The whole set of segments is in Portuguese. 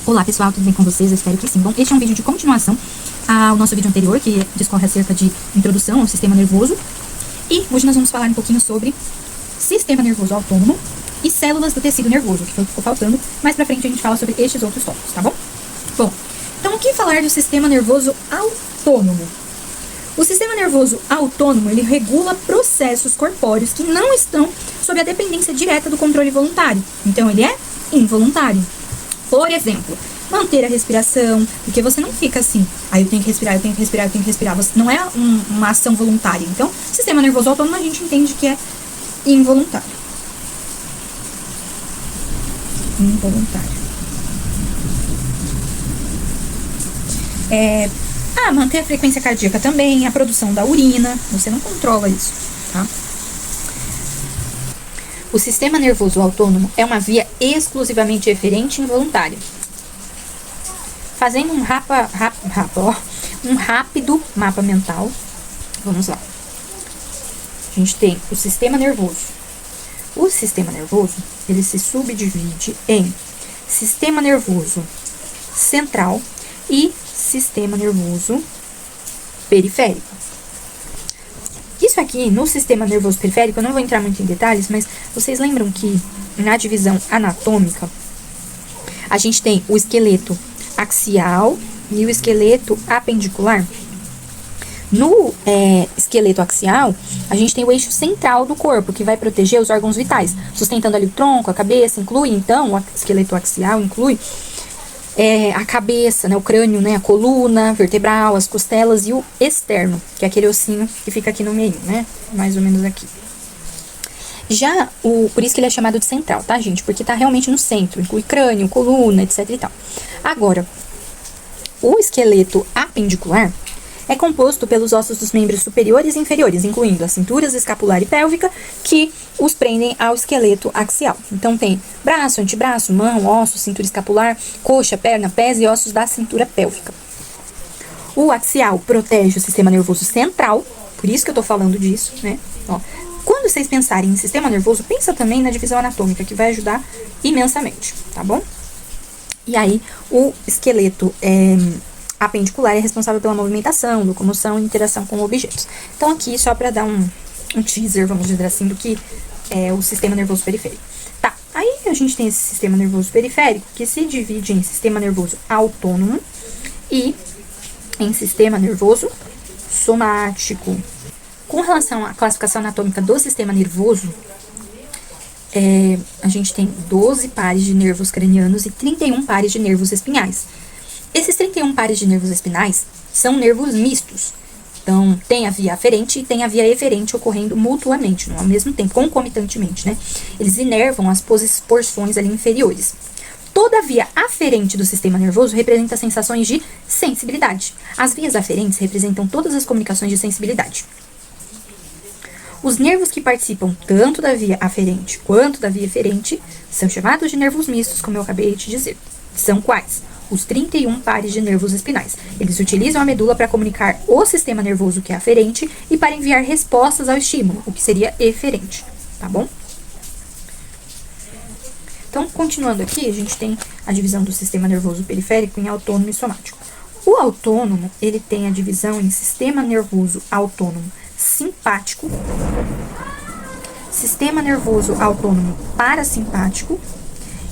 Olá pessoal, tudo bem com vocês? Eu espero que sim. Bom, este é um vídeo de continuação ao nosso vídeo anterior, que discorre acerca de introdução ao sistema nervoso. E hoje nós vamos falar um pouquinho sobre sistema nervoso autônomo e células do tecido nervoso, que ficou faltando. Mais pra frente a gente fala sobre estes outros tópicos, tá bom? Bom, então o que falar do sistema nervoso autônomo? O sistema nervoso autônomo, ele regula processos corpóreos que não estão sob a dependência direta do controle voluntário. Então, ele é involuntário. Por exemplo, manter a respiração, porque você não fica assim, eu tenho que respirar, eu tenho que respirar, eu tenho que respirar. Não é uma ação voluntária. Então, sistema nervoso autônomo a gente entende que é involuntário. Involuntário. Manter a frequência cardíaca também, a produção da urina, você não controla isso, tá? O sistema nervoso autônomo é uma via exclusivamente eferente e involuntária. Fazendo um rápido mapa mental, vamos lá. A gente tem o sistema nervoso. O sistema nervoso, ele se subdivide em sistema nervoso central e sistema nervoso periférico. Isso aqui, no sistema nervoso periférico, eu não vou entrar muito em detalhes, mas vocês lembram que na divisão anatômica, a gente tem o esqueleto axial e o esqueleto apendicular? No esqueleto axial, a gente tem o eixo central do corpo, que vai proteger os órgãos vitais, sustentando ali o tronco, a cabeça, inclui, então, o esqueleto axial inclui a cabeça, né, o crânio, né, a coluna vertebral, as costelas e o externo, que é aquele ossinho que fica aqui no meio, né, mais ou menos aqui. Já por isso que ele é chamado de central, tá, gente? Porque tá realmente no centro, inclui crânio, coluna, etc e tal. Agora, o esqueleto apendicular é composto pelos ossos dos membros superiores e inferiores, incluindo as cinturas escapular e pélvica, que os prendem ao esqueleto axial. Então tem braço, antebraço, mão, osso, cintura escapular, coxa, perna, pés e ossos da cintura pélvica. O axial protege o sistema nervoso central, por isso que eu tô falando disso, né? Ó, quando vocês pensarem em sistema nervoso, pensa também na divisão anatômica, que vai ajudar imensamente, tá bom? E aí, o esqueleto apendicular é responsável pela movimentação, locomoção e interação com objetos. Então aqui, só para dar um teaser, vamos dizer assim, do que é o sistema nervoso periférico. Tá, aí a gente tem esse sistema nervoso periférico, que se divide em sistema nervoso autônomo e em sistema nervoso somático. Com relação à classificação anatômica do sistema nervoso, a gente tem 12 pares de nervos cranianos e 31 pares de nervos espinhais. Esses 31 pares de nervos espinais são nervos mistos. Então, tem a via aferente e tem a via eferente ocorrendo mutuamente, ao mesmo tempo, concomitantemente, né? Eles inervam as porções ali inferiores. Toda a via aferente do sistema nervoso representa sensações de sensibilidade. As vias aferentes representam todas as comunicações de sensibilidade. Os nervos que participam tanto da via aferente quanto da via eferente são chamados de nervos mistos, como eu acabei de dizer. São quais? Os 31 pares de nervos espinais. Eles utilizam a medula para comunicar o sistema nervoso, que é aferente, e para enviar respostas ao estímulo, o que seria eferente, tá bom? Então, continuando aqui, a gente tem a divisão do sistema nervoso periférico em autônomo e somático. O autônomo, ele tem a divisão em sistema nervoso autônomo simpático, sistema nervoso autônomo parasimpático,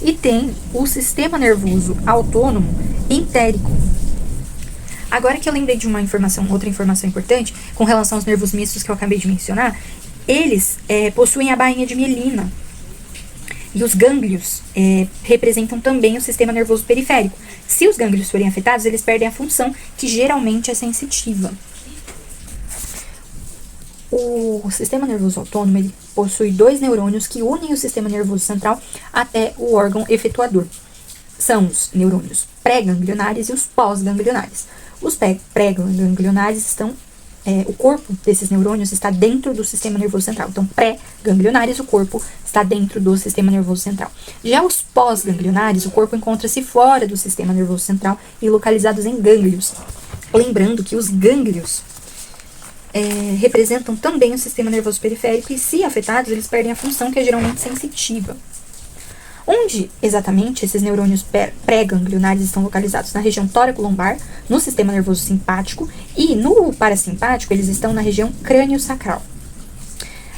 e tem o sistema nervoso autônomo entérico. Agora que eu lembrei de outra informação importante, com relação aos nervos mistos que eu acabei de mencionar, eles possuem a bainha de mielina. E os gânglios representam também o sistema nervoso periférico. Se os gânglios forem afetados, eles perdem a função, que geralmente é sensitiva. O sistema nervoso autônomo, ele possui 2 neurônios que unem o sistema nervoso central até o órgão efetuador. São os neurônios pré-ganglionares e os pós-ganglionares. Os pré-ganglionares estão... o corpo desses neurônios está dentro do sistema nervoso central. Então, pré-ganglionares, o corpo está dentro do sistema nervoso central. Já os pós-ganglionares, o corpo encontra-se fora do sistema nervoso central e localizados em gânglios. Lembrando que os gânglios representam também o sistema nervoso periférico e, se afetados, eles perdem a função, que é geralmente sensitiva. Onde exatamente esses neurônios pré-ganglionares estão localizados? Na região tóraco-lombar, no sistema nervoso simpático, e no parasimpático eles estão na região crânio-sacral.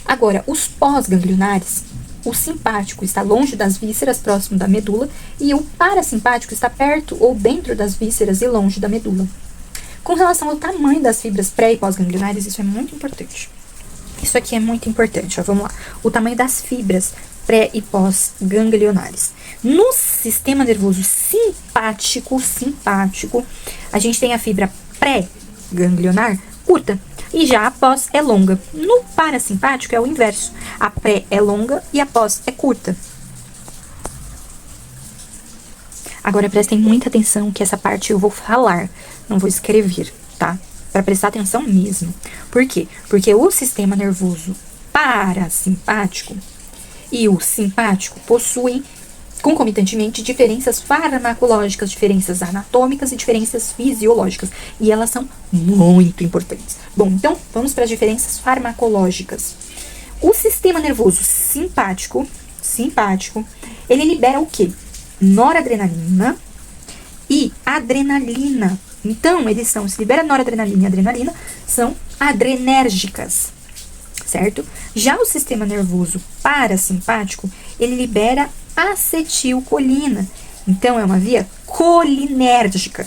Agora, os pós-ganglionares, o simpático está longe das vísceras, próximo da medula, e o parasimpático está perto ou dentro das vísceras e longe da medula. Com relação ao tamanho das fibras pré- e pós-ganglionares, isso é muito importante. Isso aqui é muito importante, ó, vamos lá. O tamanho das fibras pré- e pós-ganglionares. No sistema nervoso simpático, a gente tem a fibra pré-ganglionar curta e já a pós é longa. No parasimpático é o inverso. A pré é longa e a pós é curta. Agora prestem muita atenção que essa parte eu vou falar, não vou escrever, tá? Para prestar atenção mesmo. Por quê? Porque o sistema nervoso parasimpático e o simpático possuem concomitantemente diferenças farmacológicas, diferenças anatômicas e diferenças fisiológicas. E elas são muito importantes. Bom, então vamos para as diferenças farmacológicas. O sistema nervoso simpático, ele libera o quê? Noradrenalina e adrenalina. Então, eles são, se libera noradrenalina e adrenalina, são adrenérgicas, certo? Já o sistema nervoso parasimpático, ele libera acetilcolina. Então, é uma via colinérgica.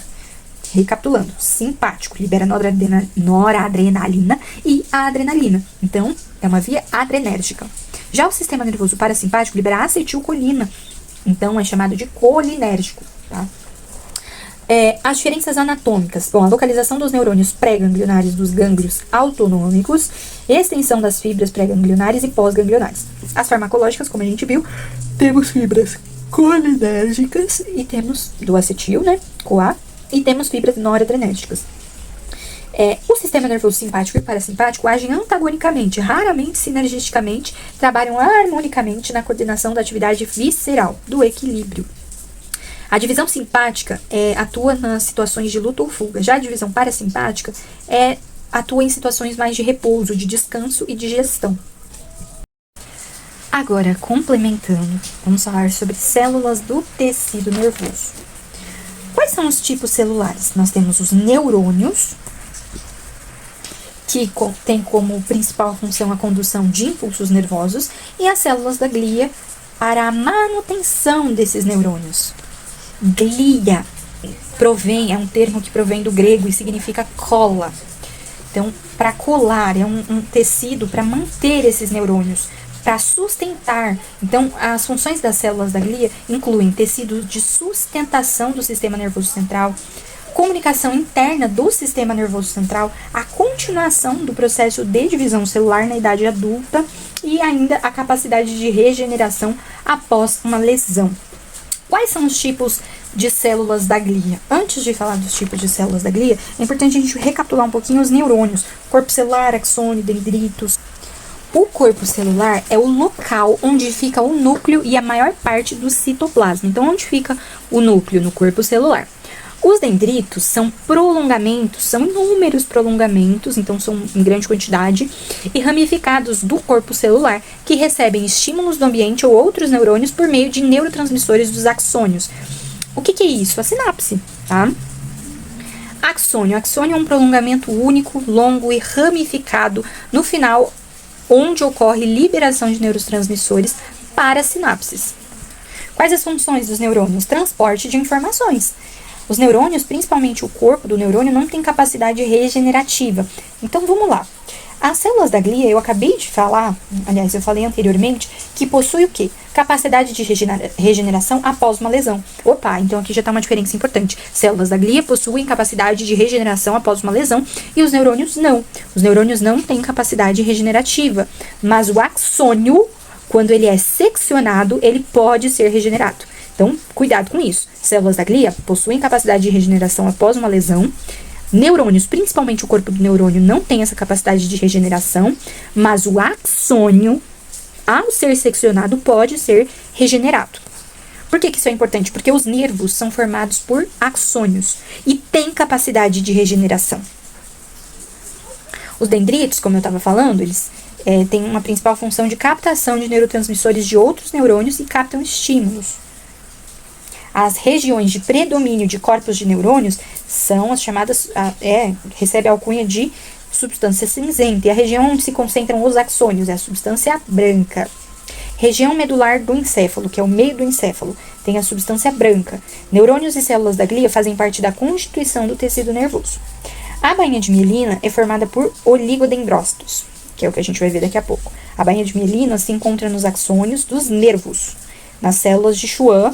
Recapitulando, simpático libera noradrenalina e adrenalina. Então, é uma via adrenérgica. Já o sistema nervoso parasimpático libera acetilcolina. Então, é chamado de colinérgico, tá? As diferenças anatômicas. Bom, a localização dos neurônios pré-ganglionares dos gânglios autonômicos, extensão das fibras pré-ganglionares e pós-ganglionares. As farmacológicas, como a gente viu, temos fibras colinérgicas e temos do acetil, né, CoA, e temos fibras noradrenérgicas. O sistema nervoso simpático e parasimpático agem antagonicamente, raramente sinergisticamente, trabalham harmonicamente na coordenação da atividade visceral, do equilíbrio. A divisão simpática atua nas situações de luta ou fuga. Já a divisão parasimpática atua em situações mais de repouso, de descanso e de gestão. Agora, complementando, vamos falar sobre células do tecido nervoso. Quais são os tipos celulares? Nós temos os neurônios, que tem como principal função a condução de impulsos nervosos, e as células da glia para a manutenção desses neurônios. Glia é um termo que provém do grego e significa cola. Então, para colar, é um tecido para manter esses neurônios, para sustentar. Então, as funções das células da glia incluem tecido de sustentação do sistema nervoso central, comunicação interna do sistema nervoso central, a continuação do processo de divisão celular na idade adulta e ainda a capacidade de regeneração após uma lesão. Quais são os tipos de células da glia? Antes de falar dos tipos de células da glia, é importante a gente recapitular um pouquinho os neurônios, corpo celular, axônio, dendritos. O corpo celular é o local onde fica o núcleo e a maior parte do citoplasma. Então, onde fica o núcleo? No corpo celular. Os dendritos são prolongamentos, são inúmeros prolongamentos, então são em grande quantidade, e ramificados do corpo celular, que recebem estímulos do ambiente ou outros neurônios por meio de neurotransmissores dos axônios. O que é isso? A sinapse, tá? Axônio. Axônio é um prolongamento único, longo e ramificado no final, onde ocorre liberação de neurotransmissores para sinapses. Quais as funções dos neurônios? Transporte de informações. Os neurônios, principalmente o corpo do neurônio, não tem capacidade regenerativa. Então, vamos lá. As células da glia, eu acabei de falar, aliás, eu falei anteriormente, que possui o quê? Capacidade de regeneração após uma lesão. Opa, então aqui já está uma diferença importante. Células da glia possuem capacidade de regeneração após uma lesão e os neurônios não. Os neurônios não têm capacidade regenerativa, mas o axônio, quando ele é seccionado, ele pode ser regenerado. Então, cuidado com isso. Células da glia possuem capacidade de regeneração após uma lesão. Neurônios, principalmente o corpo do neurônio, não tem essa capacidade de regeneração, mas o axônio, ao ser seccionado, pode ser regenerado. Por que isso é importante? Porque os nervos são formados por axônios e têm capacidade de regeneração. Os dendritos, como eu estava falando, eles Tem uma principal função de captação de neurotransmissores de outros neurônios e captam estímulos. As regiões de predomínio de corpos de neurônios são as chamadas, recebe a alcunha de substância cinzenta, e a região onde se concentram os axônios é a substância branca. Região medular do encéfalo, que é o meio do encéfalo, tem a substância branca. Neurônios e células da glia fazem parte da constituição do tecido nervoso. A bainha de mielina é formada por oligodendrócitos, que é o que a gente vai ver daqui a pouco. A bainha de mielina se encontra nos axônios dos nervos, nas células de Schwann,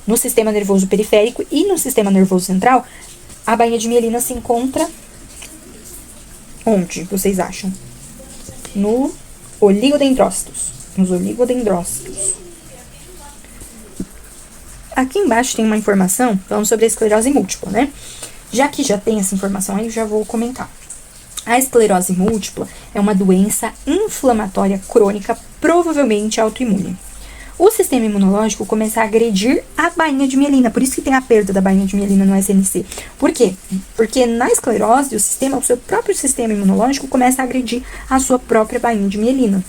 no sistema nervoso periférico e no sistema nervoso central. A bainha de mielina se encontra onde, vocês acham? Nos oligodendrócitos. Aqui embaixo tem uma informação falando sobre a esclerose múltipla, né? Já que já tem essa informação aí, eu já vou comentar. A esclerose múltipla é uma doença inflamatória crônica, provavelmente autoimune. O sistema imunológico começa a agredir a bainha de mielina, por isso que tem a perda da bainha de mielina no SNC. Por quê? Porque na esclerose, o seu próprio sistema imunológico começa a agredir a sua própria bainha de mielina.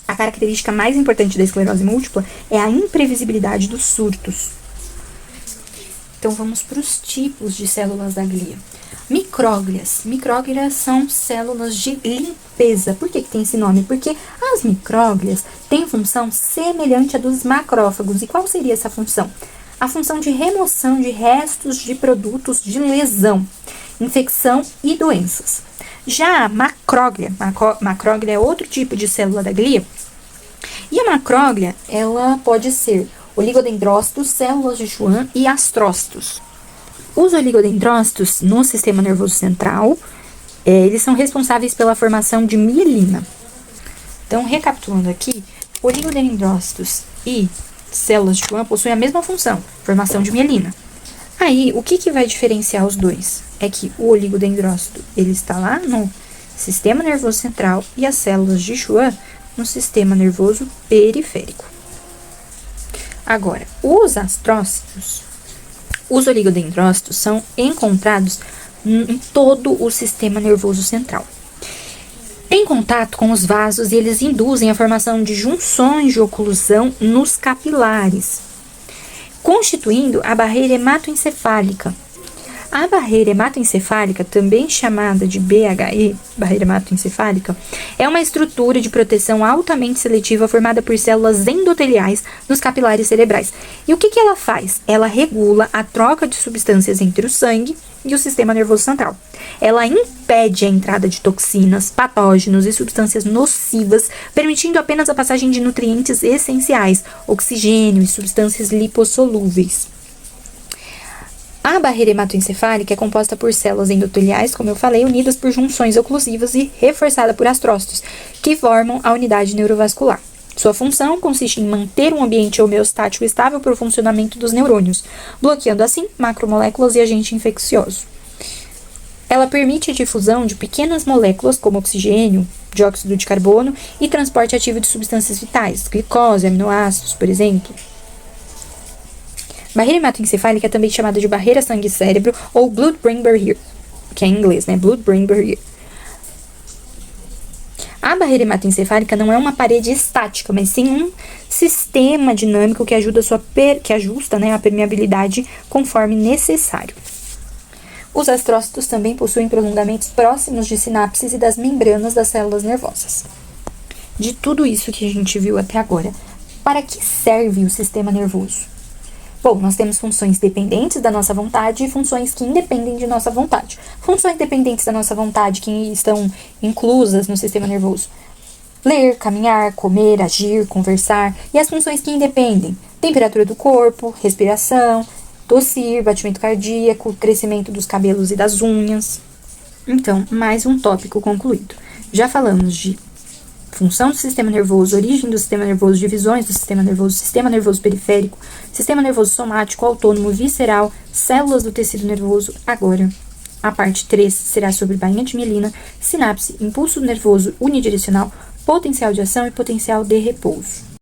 A característica mais importante da esclerose múltipla é a imprevisibilidade dos surtos. Então, vamos para os tipos de células da glia. Micróglias. Micróglias são células de limpeza. Por que tem esse nome? Porque as micróglias têm função semelhante à dos macrófagos. E qual seria essa função? A função de remoção de restos de produtos de lesão, infecção e doenças. Já a macróglia é outro tipo de célula da glia. E a macróglia, ela pode ser oligodendrócitos, células de Schwann e astrócitos. Os oligodendrócitos no sistema nervoso central, eles são responsáveis pela formação de mielina. Então, recapitulando aqui, oligodendrócitos e células de Schwann possuem a mesma função, formação de mielina. Aí, o que vai diferenciar os dois? É que o oligodendrócito, ele está lá no sistema nervoso central e as células de Schwann no sistema nervoso periférico. Agora, os astrócitos, os oligodendrócitos são encontrados em todo o sistema nervoso central. Em contato com os vasos, eles induzem a formação de junções de oclusão nos capilares, constituindo a barreira hematoencefálica. A barreira hematoencefálica, também chamada de BHE, barreira hematoencefálica, é uma estrutura de proteção altamente seletiva formada por células endoteliais nos capilares cerebrais. E o que ela faz? Ela regula a troca de substâncias entre o sangue e o sistema nervoso central. Ela impede a entrada de toxinas, patógenos e substâncias nocivas, permitindo apenas a passagem de nutrientes essenciais, oxigênio e substâncias lipossolúveis. A barreira hematoencefálica é composta por células endoteliais, como eu falei, unidas por junções oclusivas e reforçada por astrócitos, que formam a unidade neurovascular. Sua função consiste em manter um ambiente homeostático estável para o funcionamento dos neurônios, bloqueando assim macromoléculas e agente infeccioso. Ela permite a difusão de pequenas moléculas, como oxigênio, dióxido de carbono e transporte ativo de substâncias vitais, glicose, aminoácidos, por exemplo. Barreira hematoencefálica é também chamada de barreira sangue-cérebro ou blood-brain barrier, que é em inglês, né? Blood-brain barrier. A barreira hematoencefálica não é uma parede estática, mas sim um sistema dinâmico que ajusta a permeabilidade conforme necessário. Os astrócitos também possuem prolongamentos próximos de sinapses e das membranas das células nervosas. De tudo isso que a gente viu até agora, para que serve o sistema nervoso? Bom, nós temos funções dependentes da nossa vontade e funções que independem de nossa vontade. Funções dependentes da nossa vontade que estão inclusas no sistema nervoso: ler, caminhar, comer, agir, conversar. E as funções que independem: temperatura do corpo, respiração, tossir, batimento cardíaco, crescimento dos cabelos e das unhas. Então, mais um tópico concluído. Já falamos de função do sistema nervoso, origem do sistema nervoso, divisões do sistema nervoso periférico, sistema nervoso somático, autônomo, visceral, células do tecido nervoso. Agora, a parte 3 será sobre bainha de mielina, sinapse, impulso nervoso unidirecional, potencial de ação e potencial de repouso.